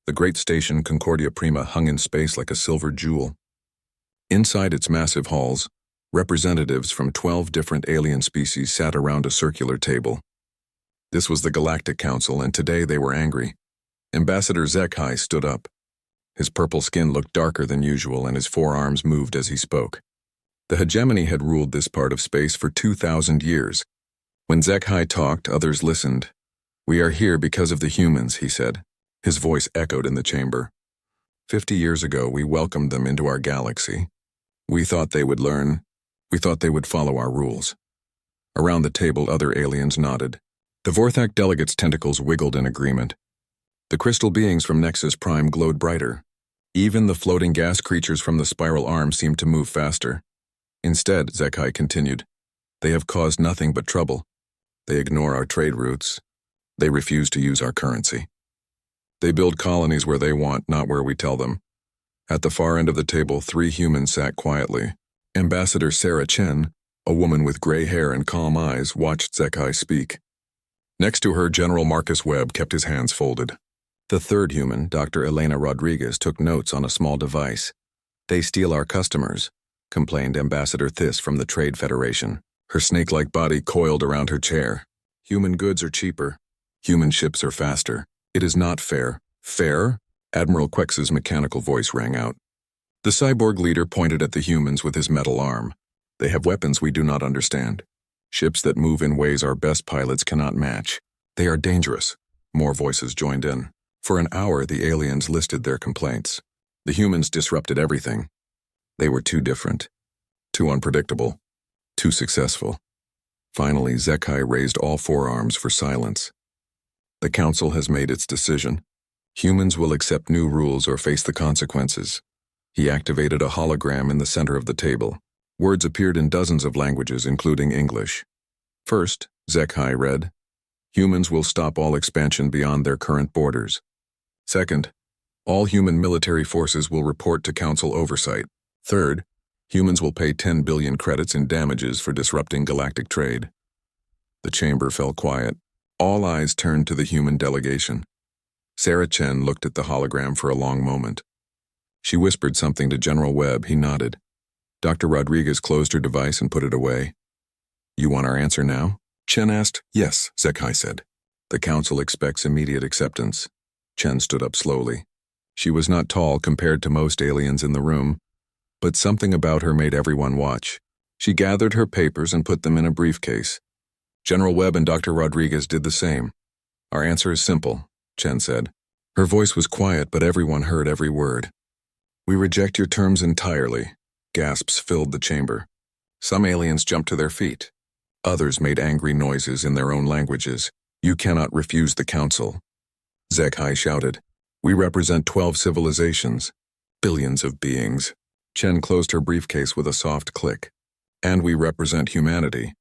The great station Concordia Prima hung in space like a silver jewel. Inside its massive halls, representatives from 12 different alien species sat around a circular table. This was the Galactic Council, and today they were angry. Ambassador HFY stood up. His purple skin looked darker than usual, and his forearms moved as he spoke. The hegemony had ruled this part of space for 2,000 years. When HFY talked, others listened. "We are here because of the humans," he said. His voice echoed in the chamber. 50 years ago, we welcomed them into our galaxy. We thought they would learn. We thought they would follow our rules. Around the table, other aliens nodded. The Vorthak delegates' tentacles wiggled in agreement. The crystal beings from Nexus Prime glowed brighter. Even the floating gas creatures from the spiral arm seemed to move faster. Instead, HFY continued, they have caused nothing but trouble. They ignore our trade routes. They refuse to use our currency. They build colonies where they want, not where we tell them. At the far end of the table, 3 humans sat quietly. Ambassador Sarah Chen, a woman with gray hair and calm eyes, watched HFY speak. Next to her, General Marcus Webb kept his hands folded. The third human, Dr. Elena Rodriguez, took notes on a small device. They steal our customers, complained Ambassador Thys from the Trade Federation. Her snake-like body coiled around her chair. Human goods are cheaper. Human ships are faster. It is not fair. Fair? Admiral Quex's mechanical voice rang out. The cyborg leader pointed at the humans with his metal arm. They have weapons we do not understand. Ships that move in ways our best pilots cannot match. They are dangerous. More voices joined in. For an hour, the aliens listed their complaints. The humans disrupted everything. They were too different, too unpredictable, too successful. Finally, HFY raised all 4 arms for silence. The Council has made its decision. Humans will accept new rules or face the consequences. He activated a hologram in the center of the table. Words appeared in dozens of languages, including English. First, HFY read, humans will stop all expansion beyond their current borders. Second, all human military forces will report to Council oversight. Third, humans will pay 10 billion credits in damages for disrupting galactic trade. The chamber fell quiet. All eyes turned to the human delegation. Sarah Chen looked at the hologram for a long moment. She whispered something to General Webb. He nodded. Dr. Rodriguez closed her device and put it away. You want our answer now? Chen asked. Yes, HFY said. The Council expects immediate acceptance. Chen stood up slowly. She was not tall compared to most aliens in the room, but something about her made everyone watch. She gathered her papers and put them in a briefcase. General Webb and Dr. Rodriguez did the same. Our answer is simple, Chen said. Her voice was quiet, but everyone heard every word. We reject your terms entirely. Gasps filled the chamber. Some aliens jumped to their feet. Others made angry noises in their own languages. You cannot refuse the Council. HFY shouted. We represent 12 civilizations. Billions of beings. Chen closed her briefcase with a soft click. And we represent humanity.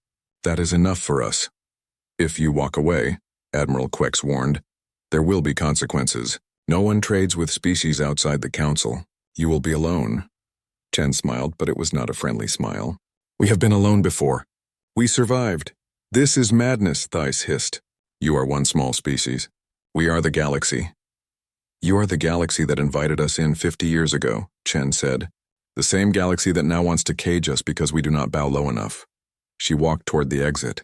That is enough for us. If you walk away, Admiral Quex warned, there will be consequences. No one trades with species outside the Council. You will be alone. Chen smiled, but it was not a friendly smile. We have been alone before. We survived. This is madness, Thys hissed. You are one small species. We are the galaxy. You are the galaxy that invited us in 50 years ago, Chen said. The same galaxy that now wants to cage us because we do not bow low enough. She walked toward the exit.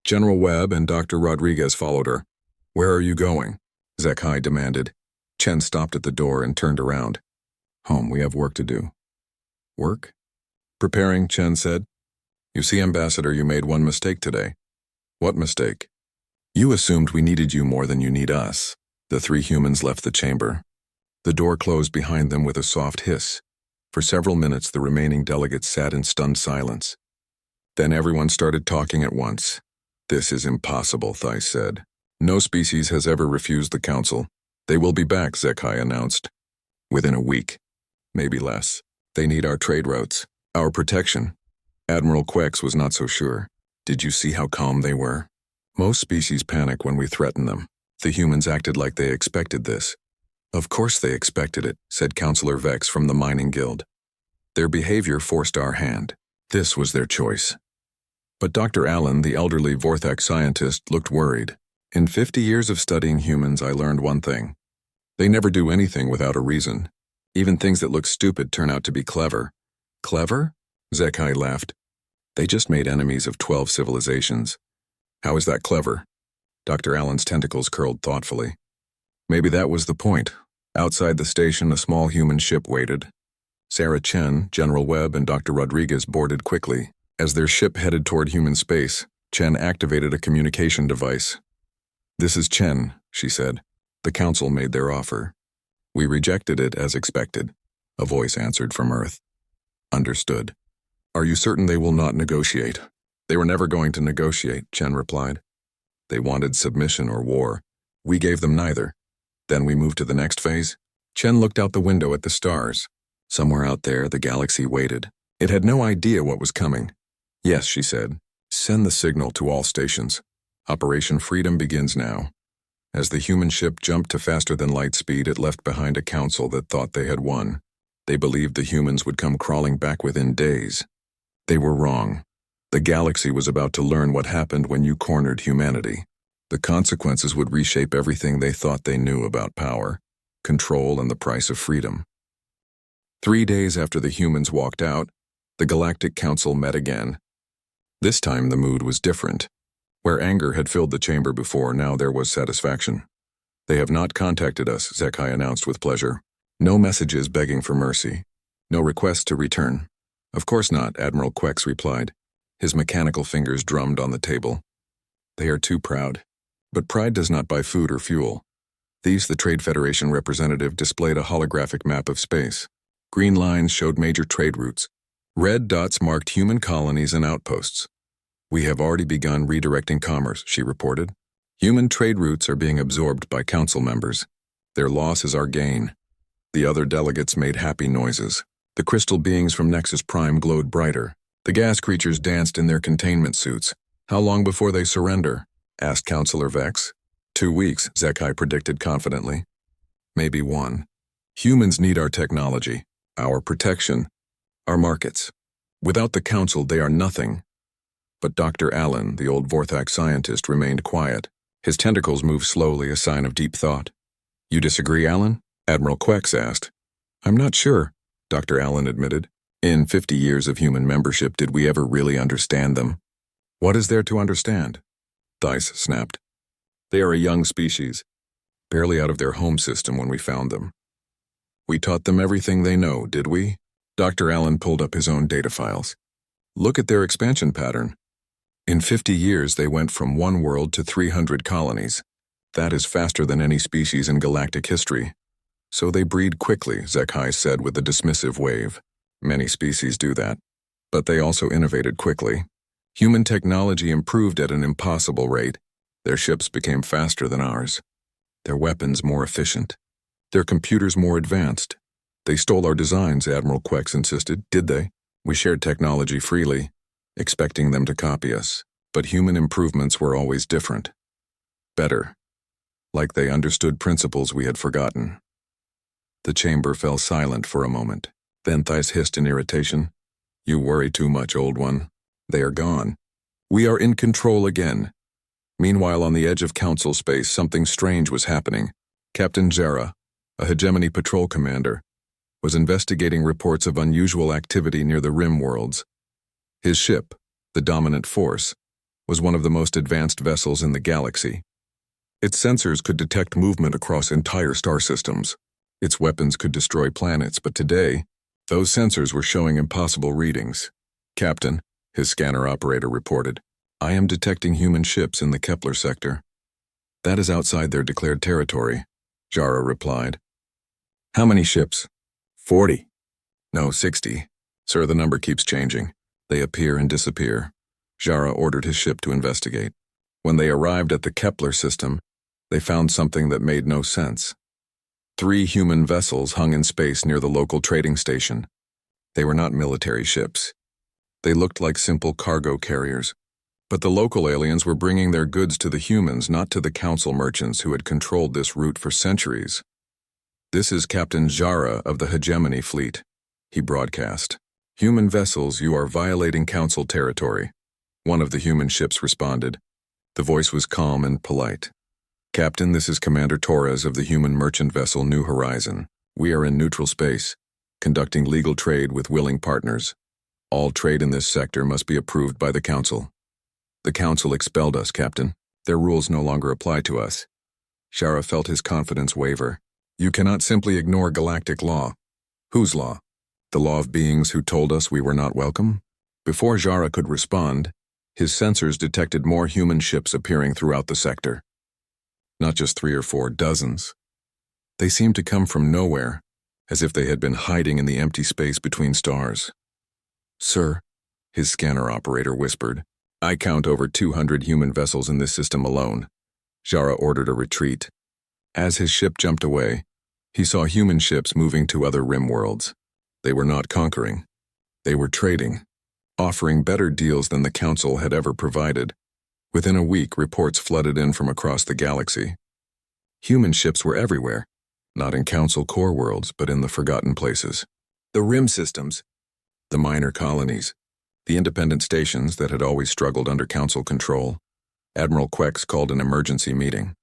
General Webb and Dr. Rodriguez followed her. Where are you going? HFY demanded. Chen stopped at the door and turned around. Home, we have work to do. Work? Preparing, Chen said. You see, Ambassador, you made one mistake today. What mistake? You assumed we needed you more than you need us. The 3 humans left the chamber. The door closed behind them with a soft hiss. For several minutes, the remaining delegates sat in stunned silence. Then everyone started talking at once. This is impossible, Thys said. No species has ever refused the Council. They will be back, HFY announced. Within a week. Maybe less. They need our trade routes, our protection. Admiral Quex was not so sure. Did you see how calm they were? Most species panic when we threaten them. The humans acted like they expected this. Of course they expected it, said Councillor Vex from the Mining Guild. Their behavior forced our hand. This was their choice. But Dr. Allen, the elderly Vorthak scientist, looked worried. In 50 years of studying humans, I learned one thing. They never do anything without a reason. Even things that look stupid turn out to be clever. Clever? Zekai laughed. They just made enemies of 12 civilizations. How is that clever? Dr. Allen's tentacles curled thoughtfully. Maybe that was the point. Outside the station, a small human ship waited. Sarah Chen, General Webb, and Dr. Rodriguez boarded quickly. As their ship headed toward human space, Chen activated a communication device. "This is Chen," she said. "The Council made their offer. We rejected it as expected," a voice answered from Earth. "Understood. Are you certain they will not negotiate?" "They were never going to negotiate," Chen replied. "They wanted submission or war. We gave them neither. Then we moved to the next phase." Chen looked out the window at the stars. Somewhere out there, the galaxy waited. It had no idea what was coming. "Yes," she said. "Send the signal to all stations. Operation Freedom begins now." As the human ship jumped to faster than light speed, it left behind a council that thought they had won. They believed the humans would come crawling back within days. They were wrong. The galaxy was about to learn what happened when you cornered humanity. The consequences would reshape everything they thought they knew about power, control, and the price of freedom. 3 days after the humans walked out, the Galactic Council met again. This time the mood was different. Where anger had filled the chamber before, now there was satisfaction. "They have not contacted us," Zekai announced with pleasure. "No messages begging for mercy. No requests to return." "Of course not," Admiral Quex replied. His mechanical fingers drummed on the table. "They are too proud. But pride does not buy food or fuel." The Trade Federation representative displayed a holographic map of space. Green lines showed major trade routes. Red dots marked human colonies and outposts. "We have already begun redirecting commerce," she reported. "Human trade routes are being absorbed by council members. Their loss is our gain." The other delegates made happy noises. The crystal beings from Nexus Prime glowed brighter. The gas creatures danced in their containment suits. "How long before they surrender?" asked Councillor Vex. 2 weeks, Zekai predicted confidently. "Maybe 1. Humans need our technology, our protection, our markets. Without the Council, they are nothing." But Dr. Allen, the old Vorthak scientist, remained quiet. His tentacles moved slowly, a sign of deep thought. "You disagree, Allen?" Admiral Quex asked. "I'm not sure," Dr. Allen admitted. "In 50 years of human membership, did we ever really understand them?" "What is there to understand?" Thais snapped. "They are a young species, barely out of their home system when we found them. We taught them everything they know, did we?" Dr. Allen pulled up his own data files. "Look at their expansion pattern. In 50 years, they went from 1 world to 300 colonies. That is faster than any species in galactic history. So they breed quickly," Zekai said with a dismissive wave. "Many species do that. But they also innovated quickly. Human technology improved at an impossible rate. Their ships became faster than ours. Their weapons more efficient. Their computers more advanced. They stole our designs," Admiral Quex insisted. "Did they? We shared technology freely, expecting them to copy us. But human improvements were always different. Better. Like they understood principles we had forgotten." The chamber fell silent for a moment. Then Thais hissed in irritation. "You worry too much, old one. They are gone. We are in control again." Meanwhile, on the edge of Council space, something strange was happening. Captain Zara, a hegemony patrol commander, was investigating reports of unusual activity near the rim worlds. His ship, the Dominant Force, was one of the most advanced vessels in the galaxy. Its sensors could detect movement across entire star systems. Its weapons could destroy planets, but today, those sensors were showing impossible readings. "Captain," his scanner operator reported, "I am detecting human ships in the Kepler sector." "That is outside their declared territory," Jara replied. "How many ships?" 40. "No, 60. Sir, the number keeps changing. They appear and disappear." Jara ordered his ship to investigate. When they arrived at the Kepler system, they found something that made no sense. 3 human vessels hung in space near the local trading station. They were not military ships. They looked like simple cargo carriers. But the local aliens were bringing their goods to the humans, not to the council merchants who had controlled this route for centuries. "This is Captain Jara of the Hegemony Fleet," he broadcast. "Human vessels, you are violating council territory." One of the human ships responded. The voice was calm and polite. Captain, this is Commander Torres of the human merchant vessel New Horizon. We are in neutral space, conducting legal trade with willing partners. All trade in this sector must be approved by the Council. The Council expelled us, Captain. Their rules no longer apply to us. Shara felt his confidence waver. You cannot simply ignore galactic law. Whose law? The law of beings who told us we were not welcome? Before Jara could respond, his sensors detected more human ships appearing throughout the sector. Not just 3 or 4, dozens. They seemed to come from nowhere, as if they had been hiding in the empty space between stars. Sir, his scanner operator whispered, I count over 200 human vessels in this system alone. Jara ordered a retreat. As his ship jumped away, he saw human ships moving to other rim worlds. They were not conquering. They were trading, offering better deals than the Council had ever provided. Within a week, reports flooded in from across the galaxy. Human ships were everywhere, not in Council core worlds, but in the forgotten places. The rim systems, the minor colonies, the independent stations that had always struggled under Council control. Admiral Quex called an emergency meeting.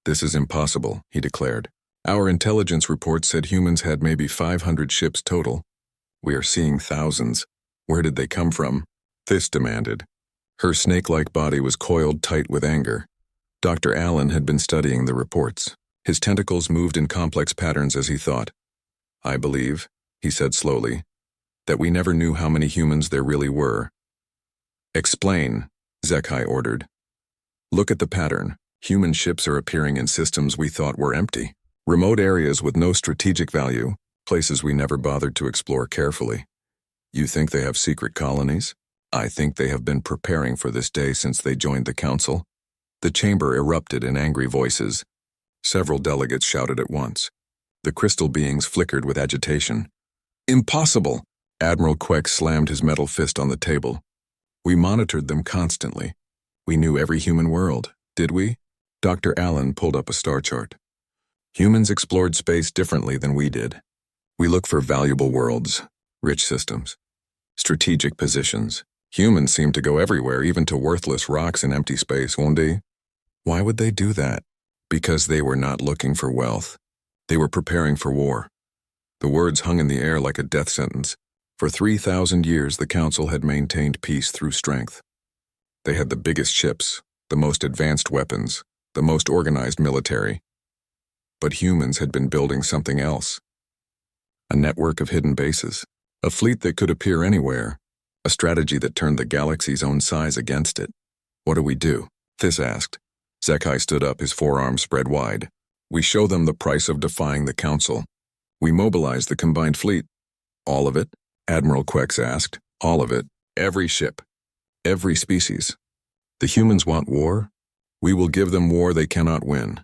This is impossible, he declared. Our intelligence report said humans had maybe 500 ships total. We are seeing thousands. Where did they come from? Thys demanded. Her snake-like body was coiled tight with anger. Dr. Allen had been studying the reports. His tentacles moved in complex patterns as he thought. I believe, he said slowly, that we never knew how many humans there really were. Explain, Zekai ordered. Look at the pattern. Human ships are appearing in systems we thought were empty. Remote areas with no strategic value, places we never bothered to explore carefully. You think they have secret colonies? I think they have been preparing for this day since they joined the Council. The chamber erupted in angry voices. Several delegates shouted at once. The crystal beings flickered with agitation. Impossible! Admiral Quex slammed his metal fist on the table. We monitored them constantly. We knew every human world, did we? Dr. Allen pulled up a star chart. Humans explored space differently than we did. We look for valuable worlds, rich systems, strategic positions. Humans seem to go everywhere, even to worthless rocks in empty space, won't they? Why would they do that? Because they were not looking for wealth. They were preparing for war. The words hung in the air like a death sentence. For 3,000 years, the Council had maintained peace through strength. They had the biggest ships, the most advanced weapons, the most organized military. But humans had been building something else. A network of hidden bases, a fleet that could appear anywhere, a strategy that turned the galaxy's own size against it. What do we do? Thys asked. Zekai stood up, his forearms spread wide. We show them the price of defying the Council. We mobilize the combined fleet. All of it? Admiral Quex asked. All of it. Every ship. Every species. The humans want war? We will give them war they cannot win.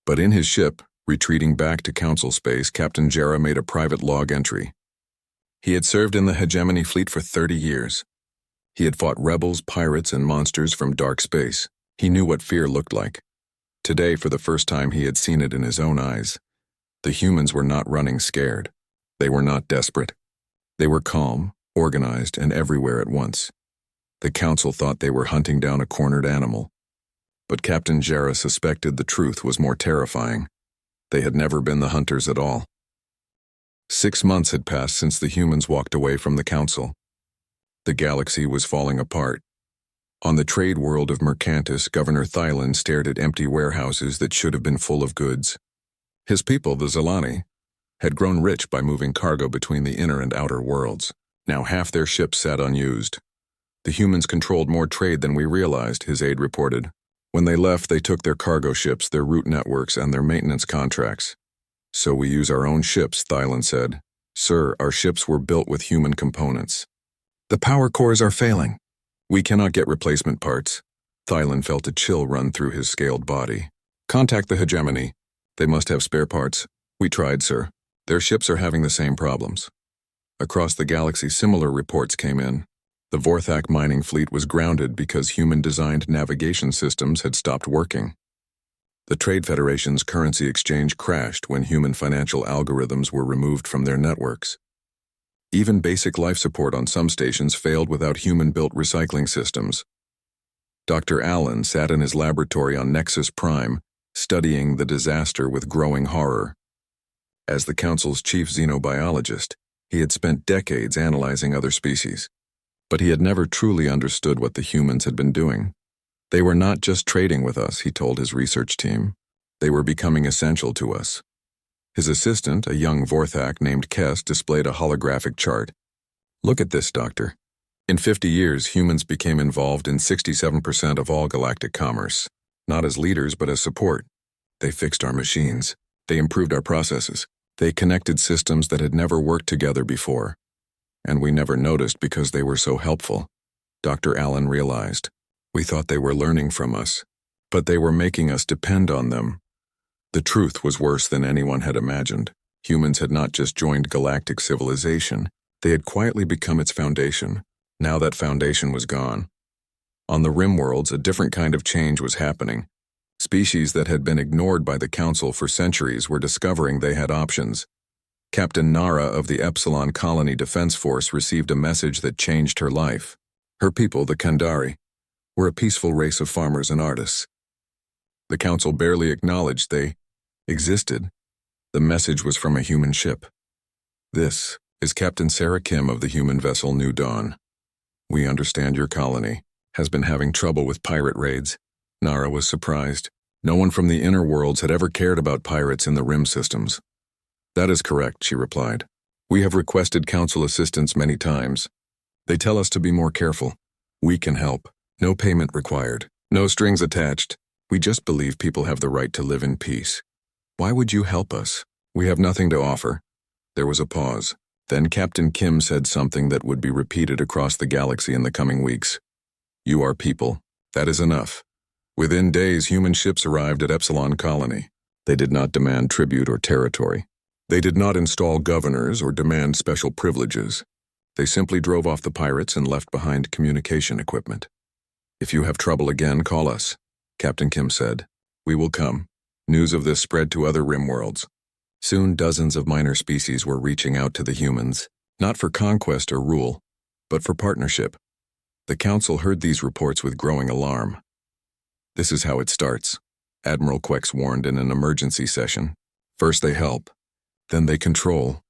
But in his ship, retreating back to Council space, Captain Jara made a private log entry. He had served in the Hegemony fleet for 30 years. He had fought rebels, pirates, and monsters from dark space. He knew what fear looked like. Today, for the first time, he had seen it in his own eyes. The humans were not running scared. They were not desperate. They were calm, organized, and everywhere at once. The Council thought they were hunting down a cornered animal. But Captain Jara suspected the truth was more terrifying. They had never been the hunters at all. 6 months had passed since the humans walked away from the Council. The galaxy was falling apart. On the trade world of Mercantis, Governor Thylan stared at empty warehouses that should have been full of goods. His people, the Zalani, had grown rich by moving cargo between the inner and outer worlds. Now half their ships sat unused. The humans controlled more trade than we realized, his aide reported. When they left, they took their cargo ships, their route networks, and their maintenance contracts. So we use our own ships, Thylan said. Sir, our ships were built with human components. The power cores are failing. We cannot get replacement parts. Thylan felt a chill run through his scaled body. Contact the Hegemony. They must have spare parts. We tried, sir. Their ships are having the same problems. Across the galaxy, similar reports came in. The Vorthak mining fleet was grounded because human-designed navigation systems had stopped working. The Trade Federation's currency exchange crashed when human financial algorithms were removed from their networks. Even basic life support on some stations failed without human-built recycling systems. Dr. Allen sat in his laboratory on Nexus Prime, studying the disaster with growing horror. As the Council's chief xenobiologist, he had spent decades analyzing other species. But he had never truly understood what the humans had been doing. They were not just trading with us, he told his research team. They were becoming essential to us. His assistant, a young Vorthak named Kess, displayed a holographic chart. Look at this, Doctor. In 50 years, humans became involved in 67% of all galactic commerce. Not as leaders, but as support. They fixed our machines. They improved our processes. They connected systems that had never worked together before. And we never noticed because they were so helpful. Dr. Allen realized. We thought they were learning from us, but they were making us depend on them. The truth was worse than anyone had imagined. Humans had not just joined galactic civilization, they had quietly become its foundation. Now that foundation was gone. On the rim worlds, a different kind of change was happening. Species that had been ignored by the Council for centuries were discovering they had options. Captain Nara of the Epsilon Colony Defense Force received a message that changed her life. Her people, the Kandari, were a peaceful race of farmers and artists. The Council barely acknowledged they existed. The message was from a human ship. This is Captain Sarah Kim of the human vessel New Dawn. We understand your colony has been having trouble with pirate raids. Nara was surprised. No one from the inner worlds had ever cared about pirates in the rim systems. That is correct, she replied. We have requested Council assistance many times. They tell us to be more careful. We can help. No payment required. No strings attached. We just believe people have the right to live in peace. Why would you help us? We have nothing to offer. There was a pause. Then Captain Kim said something that would be repeated across the galaxy in the coming weeks. You are people. That is enough. Within days, human ships arrived at Epsilon Colony. They did not demand tribute or territory. They did not install governors or demand special privileges. They simply drove off the pirates and left behind communication equipment. If you have trouble again, call us, Captain Kim said. We will come. News of this spread to other rim worlds. Soon dozens of minor species were reaching out to the humans, not for conquest or rule, but for partnership. The Council heard these reports with growing alarm. This is how it starts, Admiral Quex warned in an emergency session. First they help, then they control.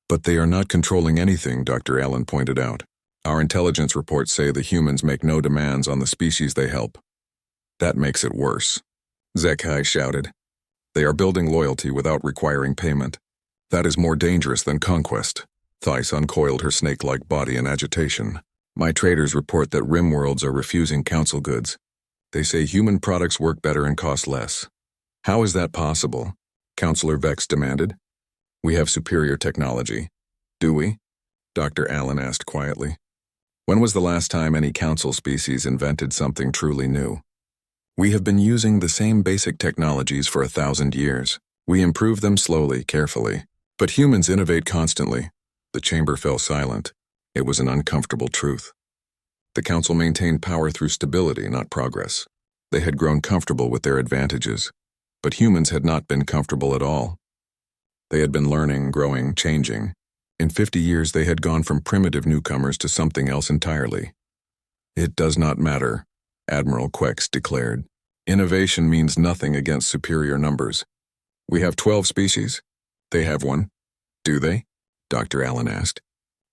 But they are not controlling anything, Dr. Allen pointed out. Our intelligence reports say the humans make no demands on the species they help. That makes it worse, Zekai shouted. They are building loyalty without requiring payment. That is more dangerous than conquest. Thais uncoiled her snake-like body in agitation. My traders report that rim worlds are refusing Council goods. They say human products work better and cost less. How is that possible? Counselor Vex demanded. We have superior technology. Do we? Dr. Allen asked quietly. When was the last time any Council species invented something truly new? We have been using the same basic technologies for 1,000 years. We improve them slowly, carefully. But humans innovate constantly. The chamber fell silent. It was an uncomfortable truth. The Council maintained power through stability, not progress. They had grown comfortable with their advantages. But humans had not been comfortable at all. They had been learning, growing, changing. In 50 years, they had gone from primitive newcomers to something else entirely. It does not matter, Admiral Quex declared. Innovation means nothing against superior numbers. We have 12 species. They have one. Do they? Dr. Allen asked.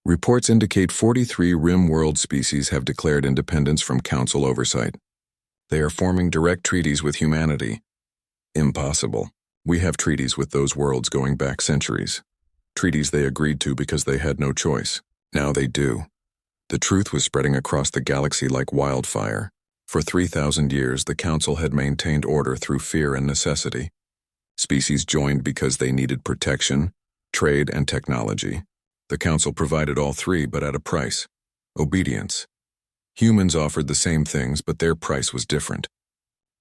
Reports indicate 43 rim world species have declared independence from Council oversight. They are forming direct treaties with humanity. Impossible. We have treaties with those worlds going back centuries. Treaties they agreed to because they had no choice. Now they do. The truth was spreading across the galaxy like wildfire. For 3,000 years, the Council had maintained order through fear and necessity. Species joined because they needed protection, trade, and technology. The Council provided all three, but at a price: obedience. Humans offered the same things, but their price was different.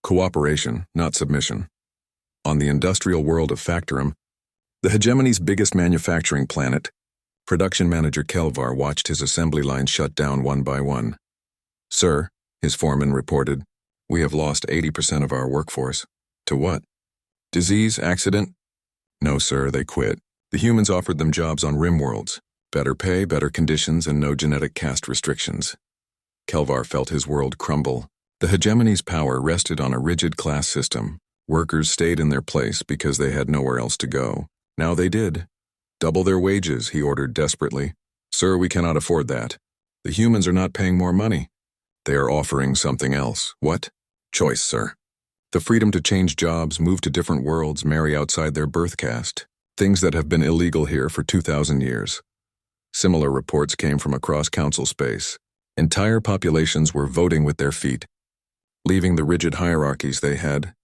Cooperation, not submission. On the industrial world of Factorum, the hegemony's biggest manufacturing planet, production manager Kelvar watched his assembly lines shut down one by one. Sir, his foreman reported, we have lost 80% of our workforce. To what? Disease, accident? No, sir, they quit. The humans offered them jobs on rim worlds. Better pay, better conditions, and no genetic caste restrictions. Kelvar felt his world crumble. The hegemony's power rested on a rigid class system. Workers stayed in their place because they had nowhere else to go. Now they did. Double their wages, he ordered desperately. Sir, we cannot afford that. The humans are not paying more money. They are offering something else. What? Choice, sir. The freedom to change jobs, move to different worlds, marry outside their birth caste. Things that have been illegal here for 2,000 years. Similar reports came from across council space. Entire populations were voting with their feet, leaving the rigid hierarchies they had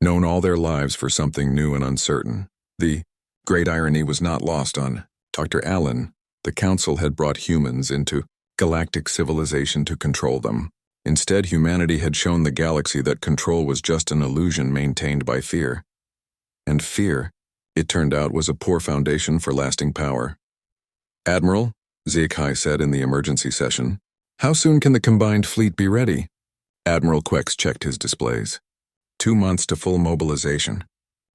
known all their lives for something new and uncertain. The great irony was not lost on Dr. Allen. The council had brought humans into galactic civilization to control them. Instead, humanity had shown the galaxy that control was just an illusion maintained by fear. And fear, it turned out, was a poor foundation for lasting power. Admiral, HFY said in the emergency session, how soon can the combined fleet be ready? Admiral Quex checked his displays. 2 months to full mobilization.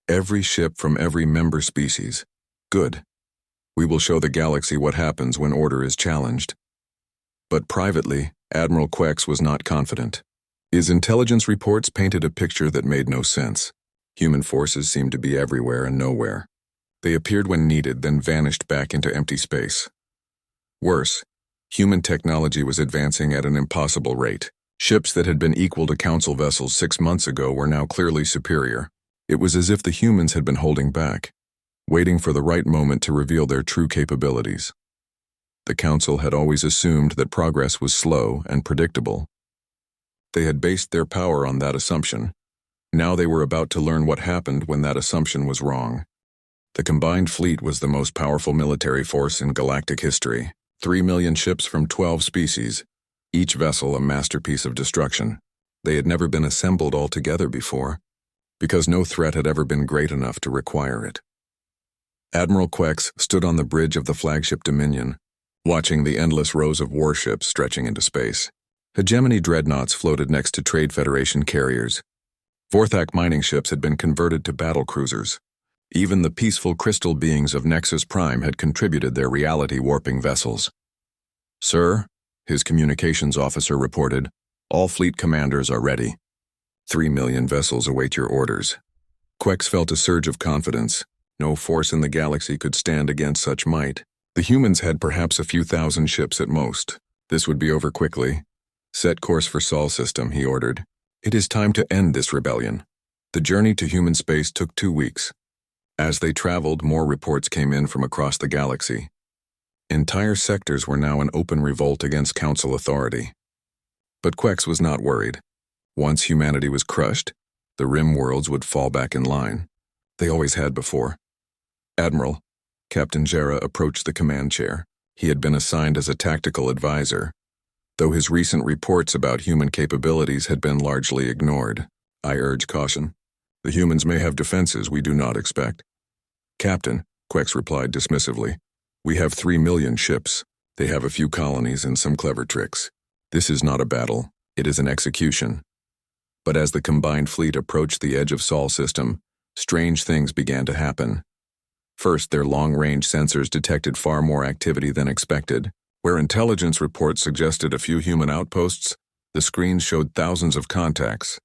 Every ship from every member species. Good. We will show the galaxy what happens when order is challenged. But privately, Admiral Quex was not confident. His intelligence reports painted a picture that made no sense. Human forces seemed to be everywhere and nowhere. They appeared when needed, then vanished back into empty space. Worse, human technology was advancing at an impossible rate. Ships that had been equal to Council vessels 6 months ago were now clearly superior. It was as if the humans had been holding back, waiting for the right moment to reveal their true capabilities. The Council had always assumed that progress was slow and predictable. They had based their power on that assumption. Now they were about to learn what happened when that assumption was wrong. The combined fleet was the most powerful military force in galactic history. 3 million ships from 12 species, each vessel a masterpiece of destruction. They had never been assembled all together before, because no threat had ever been great enough to require it. Admiral Quex stood on the bridge of the flagship Dominion, watching the endless rows of warships stretching into space. Hegemony dreadnoughts floated next to Trade Federation carriers. Vorthak mining ships had been converted to battle cruisers. Even the peaceful crystal beings of Nexus Prime had contributed their reality-warping vessels. Sir, his communications officer reported, all fleet commanders are ready. 3 million vessels await your orders. Quex felt a surge of confidence. No force in the galaxy could stand against such might. The humans had perhaps a few thousand ships at most. This would be over quickly. Set course for Sol system, he ordered. It is time to end this rebellion. The journey to human space took 2 weeks. As they traveled, more reports came in from across the galaxy. Entire sectors were now in open revolt against Council authority. But Quex was not worried. Once humanity was crushed, the rim worlds would fall back in line. They always had before. Admiral, Captain Jarrah approached the command chair. He had been assigned as a tactical advisor, though his recent reports about human capabilities had been largely ignored. I urge caution. The humans may have defenses we do not expect. Captain, Quex replied dismissively, we have 3 million ships. They have a few colonies and some clever tricks. This is not a battle, it is an execution. But as the combined fleet approached the edge of Sol system, strange things began to happen. First, their long-range sensors detected far more activity than expected. Where intelligence reports suggested a few human outposts, the screens showed thousands of contacts.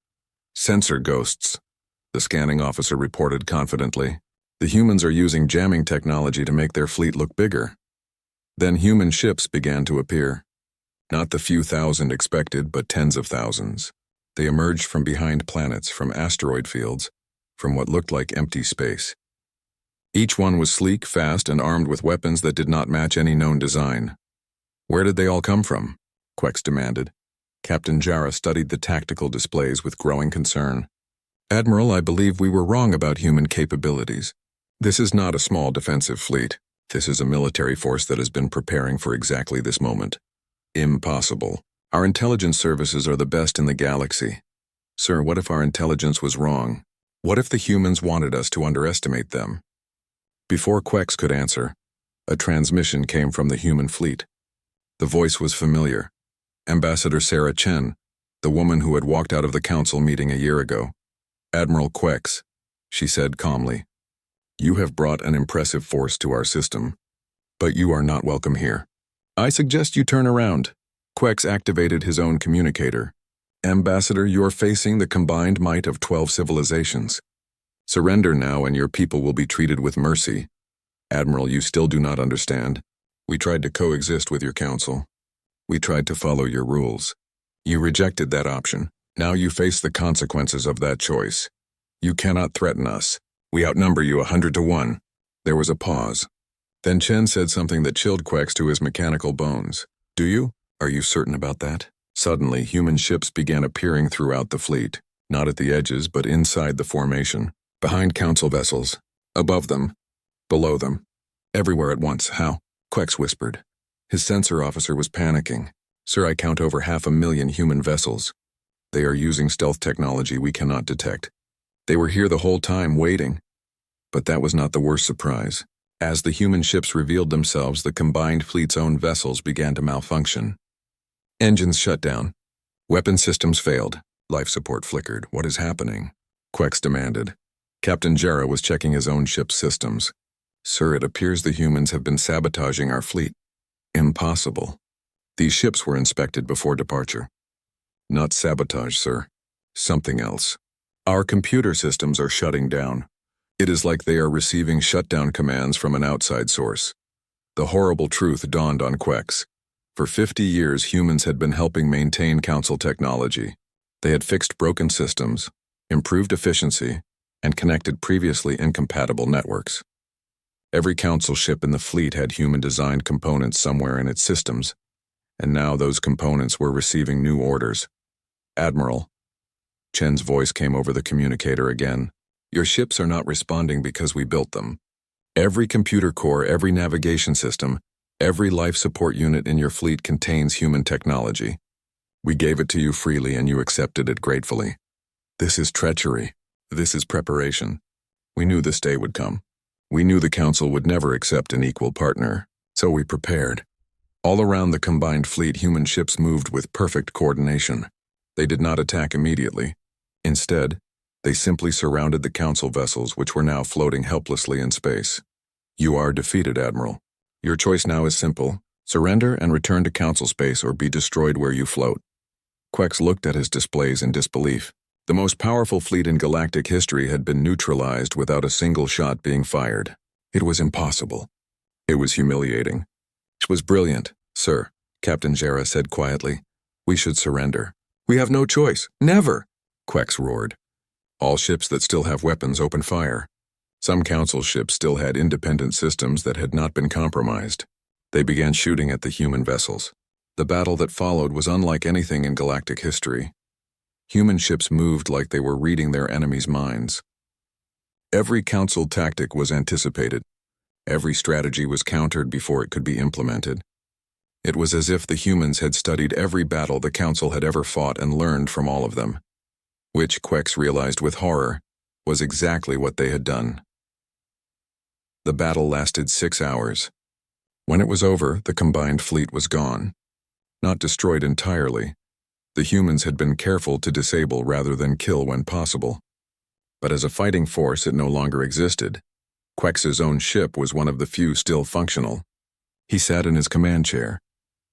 Sensor ghosts, the scanning officer reported confidently. The humans are using jamming technology to make their fleet look bigger. Then human ships began to appear. Not the few thousand expected, but tens of thousands. They emerged from behind planets, from asteroid fields, from what looked like empty space. Each one was sleek, fast, and armed with weapons that did not match any known design. Where did they all come from? Quex demanded. Captain Jarrah studied the tactical displays with growing concern. Admiral, I believe we were wrong about human capabilities. This is not a small defensive fleet. This is a military force that has been preparing for exactly this moment. Impossible. Our intelligence services are the best in the galaxy. Sir, what if our intelligence was wrong? What if the humans wanted us to underestimate them? Before Quex could answer, a transmission came from the human fleet. The voice was familiar. Ambassador Sarah Chen, the woman who had walked out of the council meeting a year ago. Admiral Quex, she said calmly, you have brought an impressive force to our system, but you are not welcome here. I suggest you turn around. Quex activated his own communicator. Ambassador, you're facing the combined might of 12 civilizations. Surrender now and your people will be treated with mercy. Admiral, you still do not understand. We tried to coexist with your council. We tried to follow your rules. You rejected that option. Now you face the consequences of that choice. You cannot threaten us. We outnumber you 100 to 1. There was a pause. Then Chen said something that chilled Quex to his mechanical bones. Do you? Are you certain about that? Suddenly, human ships began appearing throughout the fleet, not at the edges but inside the formation, behind council vessels, above them, below them, everywhere at once. How? Quex whispered. His sensor officer was panicking. Sir, I count over 500,000 human vessels. They are using stealth technology we cannot detect. They were here the whole time, waiting. But that was not the worst surprise. As the human ships revealed themselves, the combined fleet's own vessels began to malfunction. Engines shut down. Weapon systems failed. Life support flickered. What is happening? Quex demanded. Captain Jarrah was checking his own ship's systems. Sir, it appears the humans have been sabotaging our fleet. Impossible. These ships were inspected before departure. Not sabotage, sir. Something else. Our computer systems are shutting down. It is like they are receiving shutdown commands from an outside source. The horrible truth dawned on Quex. For 50 years, humans had been helping maintain council technology. They had fixed broken systems, improved efficiency, and connected previously incompatible networks. Every council ship in the fleet had human-designed components somewhere in its systems, and now those components were receiving new orders. Admiral, Chen's voice came over the communicator again. Your ships are not responding because we built them. Every computer core, every navigation system, every life support unit in your fleet contains human technology. We gave it to you freely and you accepted it gratefully. This is treachery. This is preparation. We knew this day would come. We knew the council would never accept an equal partner, so we prepared. All around the combined fleet, human ships moved with perfect coordination. They did not attack immediately. Instead, they simply surrounded the council vessels, which were now floating helplessly in space. You are defeated, Admiral. Your choice now is simple. Surrender and return to council space or be destroyed where you float. Quex looked at his displays in disbelief. The most powerful fleet in galactic history had been neutralized without a single shot being fired. It was impossible. It was humiliating. It was brilliant, sir, Captain Jarrah said quietly. We should surrender. We have no choice. Never! Quex roared. All ships that still have weapons open fire. Some council ships still had independent systems that had not been compromised. They began shooting at the human vessels. The battle that followed was unlike anything in galactic history. Human ships moved like they were reading their enemies' minds. Every council tactic was anticipated. Every strategy was countered before it could be implemented. It was as if the humans had studied every battle the council had ever fought and learned from all of them, which Quex realized with horror was exactly what they had done. The battle lasted 6 hours. When it was over, the combined fleet was gone. Not destroyed entirely. The humans had been careful to disable rather than kill when possible. But as a fighting force, it no longer existed. Quex's own ship was one of the few still functional. He sat in his command chair,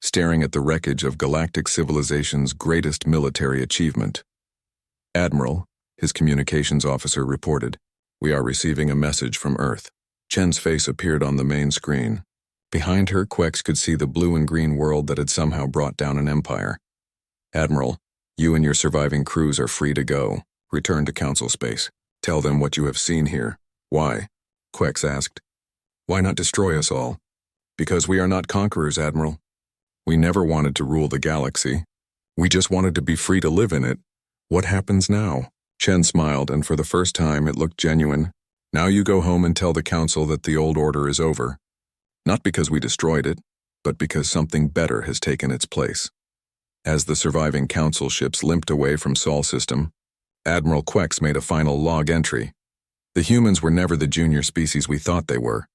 staring at the wreckage of galactic civilization's greatest military achievement. Admiral, his communications officer reported, we are receiving a message from Earth. Chen's face appeared on the main screen. Behind her, Quex could see the blue and green world that had somehow brought down an empire. Admiral, you and your surviving crews are free to go. Return to council space. Tell them what you have seen here. Why? Quex asked. Why not destroy us all? Because we are not conquerors, Admiral. We never wanted to rule the galaxy. We just wanted to be free to live in it. What happens now? Chen smiled, and for the first time it looked genuine. Now you go home and tell the council that the old order is over. Not because we destroyed it, but because something better has taken its place. As the surviving council ships limped away from Sol system, Admiral Quex made a final log entry. The humans were never the junior species we thought they were.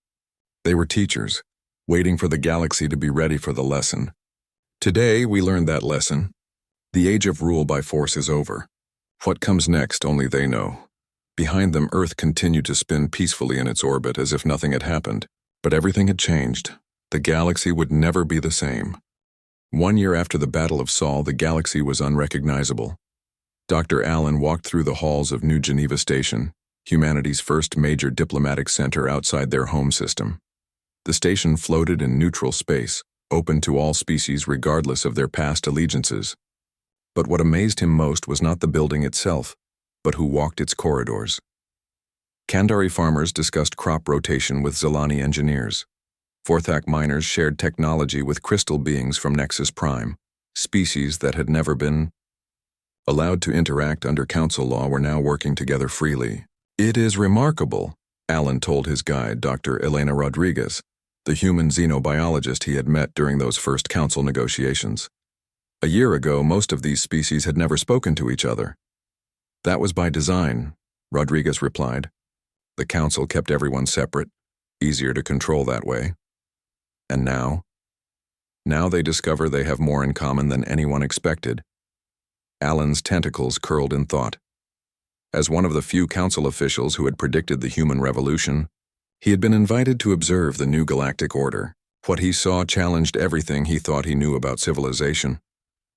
They were teachers, waiting for the galaxy to be ready for the lesson. Today, we learned that lesson. The age of rule by force is over. What comes next, only they know. Behind them, Earth continued to spin peacefully in its orbit as if nothing had happened. But everything had changed. The galaxy would never be the same. 1 year after the Battle of Sol, the galaxy was unrecognizable. Dr. Allen walked through the halls of New Geneva Station, humanity's first major diplomatic center outside their home system. The station floated in neutral space, open to all species regardless of their past allegiances. But what amazed him most was not the building itself, but who walked its corridors. Kandari farmers discussed crop rotation with Zilani engineers. Vorthak miners shared technology with crystal beings from Nexus Prime. Species that had never been allowed to interact under council law were now working together freely. "It is remarkable," Alan told his guide, Dr. Elena Rodriguez, the human xenobiologist he had met during those first council negotiations. A year ago, most of these species had never spoken to each other. "That was by design," Rodriguez replied. "The council kept everyone separate, easier to control that way. And now? Now they discover they have more in common than anyone expected." Alan's tentacles curled in thought. As one of the few council officials who had predicted the human revolution, he had been invited to observe the new galactic order. What he saw challenged everything he thought he knew about civilization.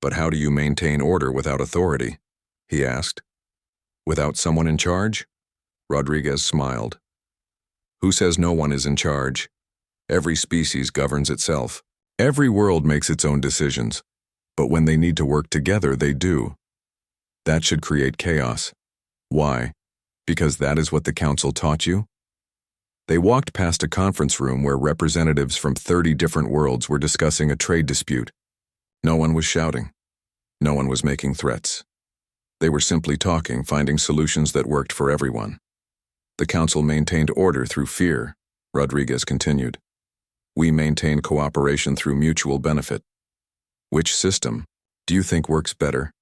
"But how do you maintain order without authority?" he asked. "Without someone in charge?" Rodriguez smiled. "Who says no one is in charge? Every species governs itself. Every world makes its own decisions, but when they need to work together, they do. That should create chaos. Why? Because that is what the council taught you?" They walked past a conference room where representatives from 30 different worlds were discussing a trade dispute. No one was shouting. No one was making threats. They were simply talking, finding solutions that worked for everyone. "The council maintained order through fear," Rodriguez continued. "We maintain cooperation through mutual benefit." "Which system do you think works better?"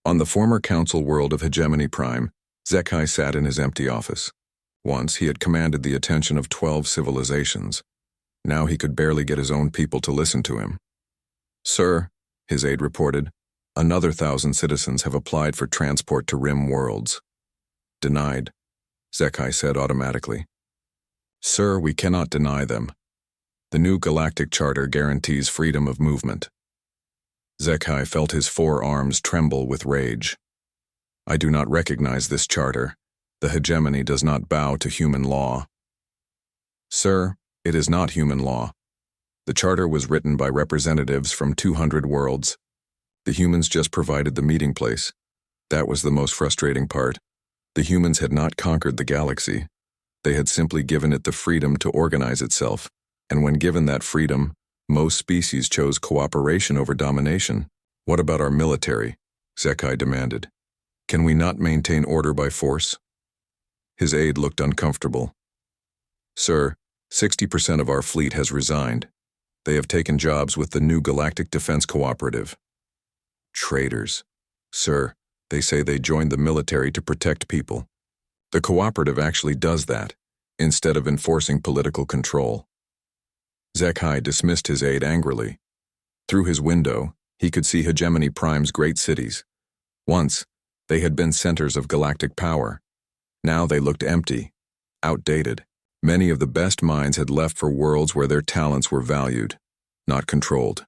On the former council world of Hegemony Prime, Zekai sat in his empty office. Once he had commanded the attention of 12 civilizations. Now he could barely get his own people to listen to him. "Sir," his aide reported, "another 1,000 citizens have applied for transport to Rim worlds." "Denied," Zekai said automatically. "Sir, we cannot deny them. The new Galactic Charter guarantees freedom of movement." Zekai felt his forearms tremble with rage. "I do not recognize this charter. The hegemony does not bow to human law." "Sir, it is not human law. The charter was written by representatives from 200 worlds. The humans just provided the meeting place. That was the most frustrating part. The humans had not conquered the galaxy. They had simply given it the freedom to organize itself, and when given that freedom, most species chose cooperation over domination." "What about our military?" Zekai demanded. "Can we not maintain order by force?" His aide looked uncomfortable. "Sir, 60% of our fleet has resigned. They have taken jobs with the new Galactic Defense Cooperative." "Traitors. Sir, they say they joined the military to protect people. The cooperative actually does that, instead of enforcing political control." Zekai dismissed his aide angrily. Through his window, he could see Hegemony Prime's great cities. Once, they had been centers of galactic power. Now they looked empty, outdated. Many of the best minds had left for worlds where their talents were valued, not controlled.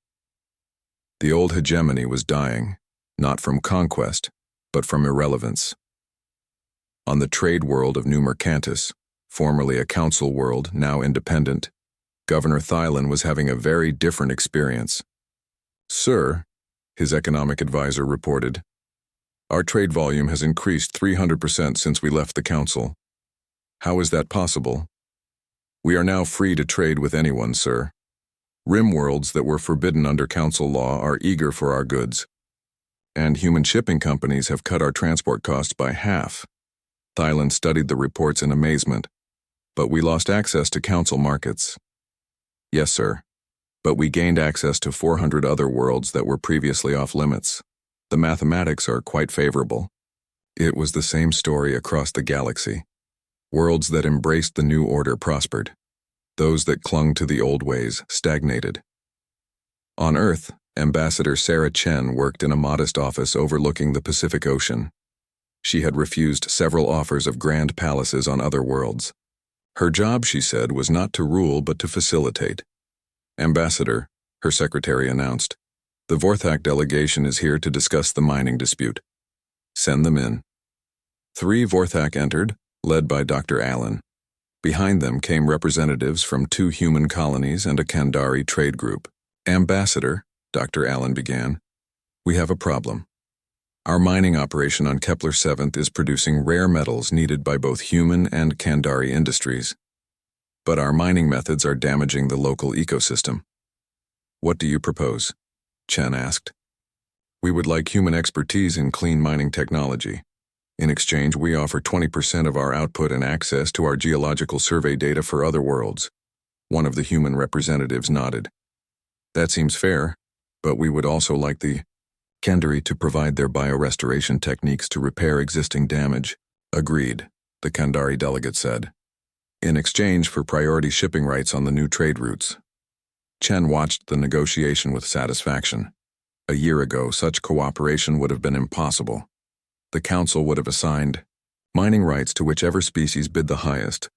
The old hegemony was dying, not from conquest, but from irrelevance. On the trade world of New Mercantis, formerly a council world, now independent, Governor Thylan was having a very different experience. "Sir," his economic advisor reported, "our trade volume has increased 300% since we left the council." "How is that possible?" "We are now free to trade with anyone, sir. Rim worlds that were forbidden under council law are eager for our goods. And human shipping companies have cut our transport costs by half." Thylan studied the reports in amazement. "But we lost access to council markets." "Yes, sir. But we gained access to 400 other worlds that were previously off limits. The mathematics are quite favorable." It was the same story across the galaxy. Worlds that embraced the new order prospered. Those that clung to the old ways stagnated. On Earth, Ambassador Sarah Chen worked in a modest office overlooking the Pacific Ocean. She had refused several offers of grand palaces on other worlds. Her job, she said, was not to rule but to facilitate. "Ambassador," her secretary announced, "the Vorthak delegation is here to discuss the mining dispute." "Send them in." 3 Vorthak entered, led by Dr. Allen. Behind them came representatives from 2 human colonies and a Kandari trade group. "Ambassador," Dr. Allen began, "we have a problem. Our mining operation on Kepler 7th is producing rare metals needed by both human and Kandari industries. But our mining methods are damaging the local ecosystem." "What do you propose?" Chen asked. "We would like human expertise in clean mining technology. In exchange, we offer 20% of our output and access to our geological survey data for other worlds." One of the human representatives nodded. "That seems fair, but we would also like the Kandari to provide their biorestoration techniques to repair existing damage." "Agreed," the Kandari delegate said. "In exchange for priority shipping rights on the new trade routes." Chen watched the negotiation with satisfaction. A year ago, such cooperation would have been impossible. The Council would have assigned mining rights to whichever species bid the highest,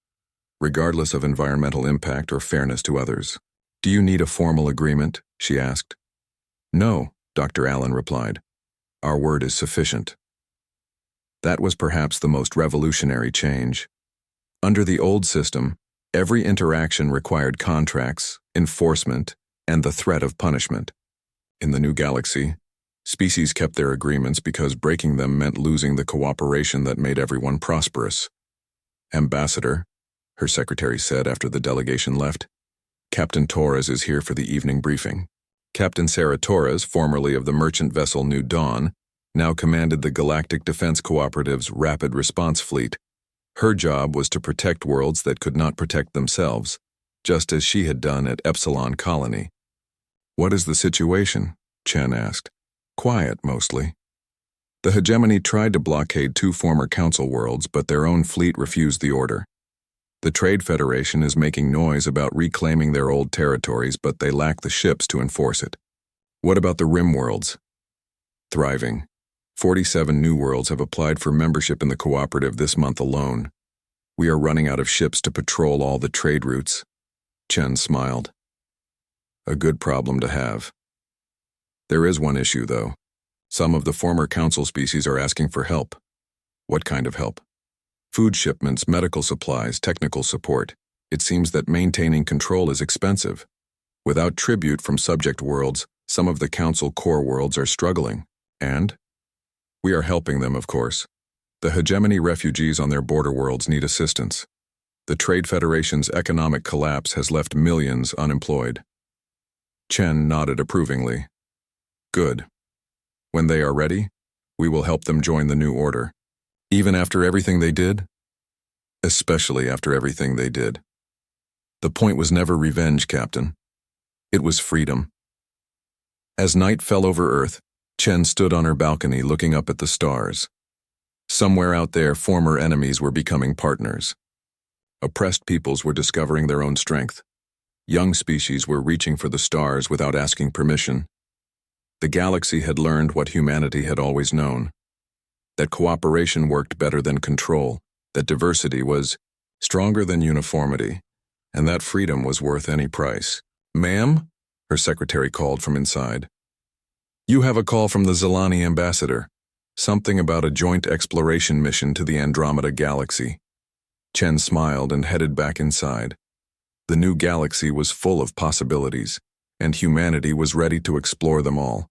regardless of environmental impact or fairness to others. "Do you need a formal agreement?" she asked. "No," Dr. Allen replied. "Our word is sufficient." That was perhaps the most revolutionary change. Under the old system, every interaction required contracts, enforcement, and the threat of punishment. In the new galaxy, species kept their agreements because breaking them meant losing the cooperation that made everyone prosperous. "Ambassador," her secretary said after the delegation left, "Captain Torres is here for the evening briefing." Captain Sarah Torres, formerly of the merchant vessel New Dawn, now commanded the Galactic Defense Cooperative's Rapid Response Fleet. Her job was to protect worlds that could not protect themselves, just as she had done at Epsilon Colony. "What is the situation?" Chen asked. "Quiet, mostly. The hegemony tried to blockade 2 former council worlds, but their own fleet refused the order. The Trade Federation is making noise about reclaiming their old territories, but they lack the ships to enforce it." "What about the Rim worlds?" "Thriving. 47 new worlds have applied for membership in the cooperative this month alone. We are running out of ships to patrol all the trade routes." Chen smiled. "A good problem to have. There is one issue, though. Some of the former council species are asking for help." "What kind of help?" "Food shipments, medical supplies, technical support. It seems that maintaining control is expensive. Without tribute from subject worlds, some of the council core worlds are struggling. And we are helping them, of course. The hegemony refugees on their border worlds need assistance. The Trade Federation's economic collapse has left millions unemployed." Chen nodded approvingly. "Good. When they are ready, we will help them join the new order." "Even after everything they did?" "Especially after everything they did. The point was never revenge, Captain. It was freedom." As night fell over Earth, Chen stood on her balcony looking up at the stars. Somewhere out there, former enemies were becoming partners. Oppressed peoples were discovering their own strength. Young species were reaching for the stars without asking permission. The galaxy had learned what humanity had always known: that cooperation worked better than control, that diversity was stronger than uniformity, and that freedom was worth any price. "Ma'am?" her secretary called from inside. "You have a call from the Zelani ambassador. Something about a joint exploration mission to the Andromeda galaxy." Chen smiled and headed back inside. The new galaxy was full of possibilities, and humanity was ready to explore them all.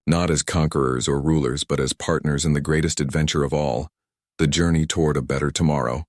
Not as conquerors or rulers, but as partners in the greatest adventure of all, the journey toward a better tomorrow.